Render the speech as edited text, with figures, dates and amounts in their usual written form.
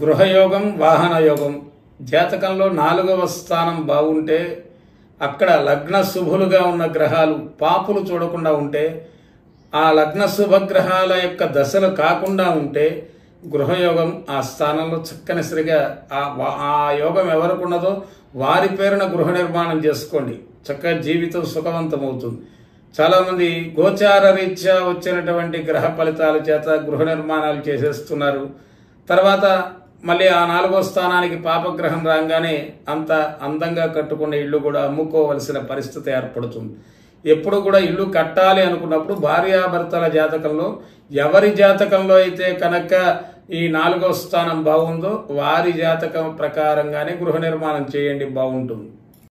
గృహయోగం, వాహన యోగం. జాతకంలో 4వ స్థానం బాగుంటే, అక్కడ లగ్న శుభులుగా ఉన్న గ్రహాలు పాపులు చూడకుండా ఉంటే, ఆ లగ్న శుభగ్రహాల యొక్క దశలు కాకుండా ఉంటే గృహయోగం ఆ స్థానంలో చక్కనిసరిగా ఆ యోగం ఎవరికి ఉన్నదో వారి పేరున గృహ నిర్మాణం చేసుకోండి. చక్కగా జీవితం సుఖవంతమవుతుంది. చాలామంది గోచార రీత్యా వచ్చినటువంటి గ్రహ ఫలితాల చేత గృహ నిర్మాణాలు చేసేస్తున్నారు. తర్వాత మళ్ళీ ఆ 4వ స్థానానికి పాపగ్రహం రాగానే అంత అందంగా కట్టుకున్న ఇల్లు కూడా అమ్ముకోవలసిన పరిస్థితి ఏర్పడుతుంది. ఎప్పుడు కూడా ఇల్లు కట్టాలి అనుకున్నప్పుడు భార్యాభర్తల జాతకంలో ఎవరి జాతకంలో అయితే కనుక ఈ 4వ స్థానం బాగుందో వారి జాతకం ప్రకారంగానే గృహ నిర్మాణం చేయండి, బాగుంటుంది.